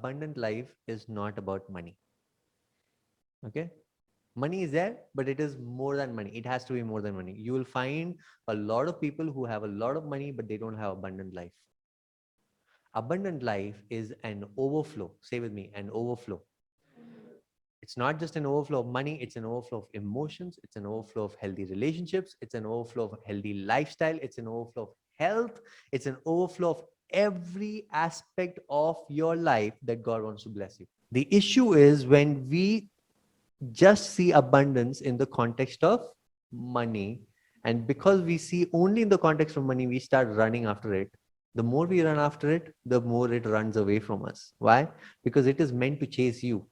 abundant life is not about money. Okay? Money is there, but it is more than money. It has to be more than money. You will find a lot of people who have a lot of money, but they don't have abundant life. Abundant life is an overflow. Say with me, an overflow. It's not just an overflow of money, it's an overflow of emotions, it's an overflow of healthy relationships, it's an overflow of healthy lifestyle, it's an overflow of health, it's an overflow of every aspect of your life that God wants to bless you. The issue is when we just see abundance in the context of money, and because we see only in the context of money, we start running after it. The more we run after it, the more it runs away from us. Why? Because it is meant to chase you.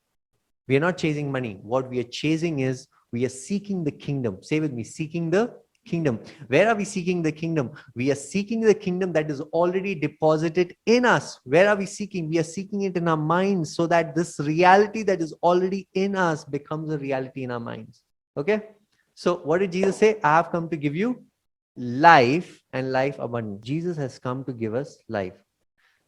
We are not chasing money. What we are chasing is we are seeking the kingdom. Say with me, seeking the kingdom. Where are we seeking the kingdom? We are seeking the kingdom that is already deposited in us. Where are we seeking? We are seeking it in our minds so that this reality that is already in us becomes a reality in our minds. Okay? So what did Jesus say? I have come to give you life and life abundant. Jesus has come to give us life.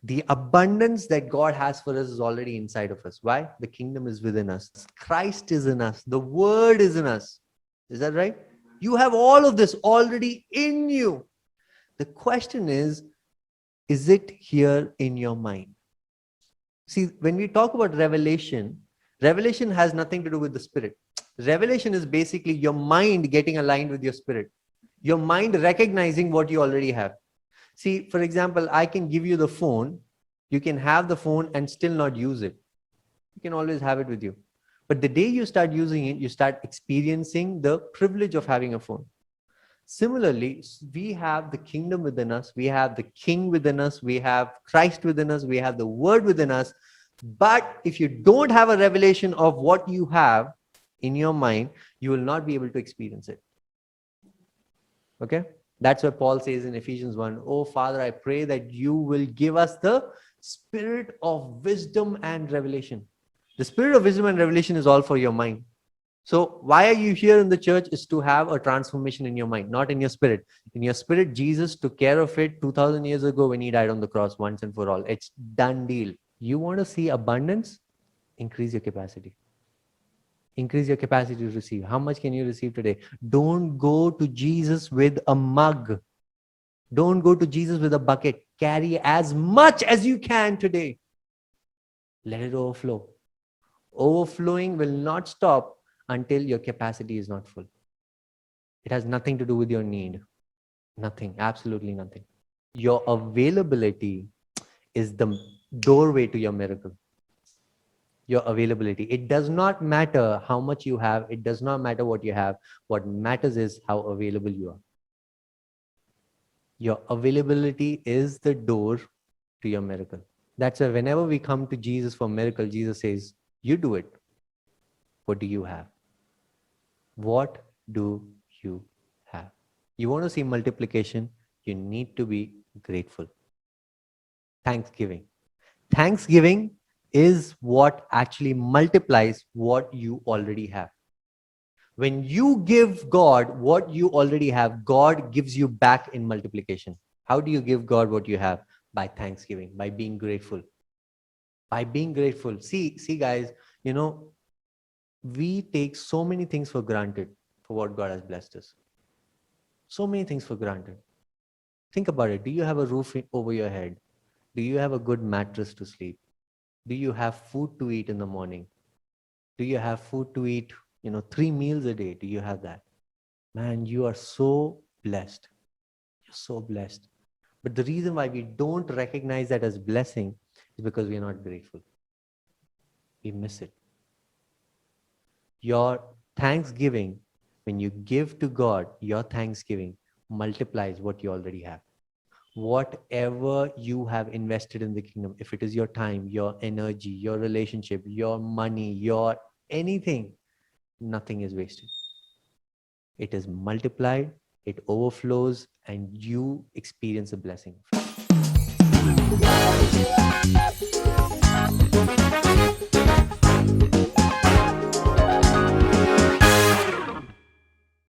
The abundance that God has for us is already inside of us. Why? The kingdom is within us. Christ is in us. The word is in us. Is that right? You have all of this already in you. The question is it here in your mind? See, when we talk about revelation, revelation has nothing to do with the spirit. Revelation is basically your mind getting aligned with your spirit. Your mind recognizing what you already have. See, for example, I can give you the phone. You can have the phone and still not use it. You can always have it with you. But the day you start using it, you start experiencing the privilege of having a phone. Similarly, we have the kingdom within us. We have the king within us. We have Christ within us. We have the word within us. But if you don't have a revelation of what you have in your mind, you will not be able to experience it. Okay? That's what Paul says in Ephesians 1. Oh, Father, I pray that you will give us the spirit of wisdom and revelation. The spirit of wisdom and revelation is all for your mind. So why are you here in the church is to have a transformation in your mind, not in your spirit. In your spirit, Jesus took care of it 2000 years ago when he died on the cross once and for all. It's done deal. You want to see abundance? Increase your capacity. Increase your capacity to receive. How much can you receive today? Don't go to Jesus with a mug. Don't go to Jesus with a bucket. Carry as much as you can today. Let it overflow. Overflowing will not stop until your capacity is not full. It has nothing to do with your need. Nothing. Absolutely nothing. Your availability is the doorway to your miracle. Your availability. It does not matter how much you have. It does not matter what you have. What matters is how available you are. Your availability is the door to your miracle. That's why whenever we come to Jesus for miracle, Jesus says, you do it. What do you have? What do you have? You want to see multiplication, you need to be grateful. Thanksgiving. Thanksgiving is what actually multiplies what you already have. When you give God what you already have, God gives you back in multiplication. How do you give God what you have? By thanksgiving, by being grateful. By being grateful. See guys, you know, we take so many things for granted for what God has blessed us. So many things for granted. Think about it. Do you have a roof over your head? Do you have a good mattress to sleep? Do you have food to eat in the morning? Do you have food to eat, 3 meals a day? Do you have that? Man, you are so blessed. You're so blessed. But the reason why we don't recognize that as blessing is because we are not grateful. We miss it. Your thanksgiving, when you give to God, your thanksgiving multiplies what you already have. Whatever you have invested in the kingdom, if it is your time, your energy, your relationship, your money, your anything, nothing is wasted. It is multiplied, it overflows, and you experience a blessing.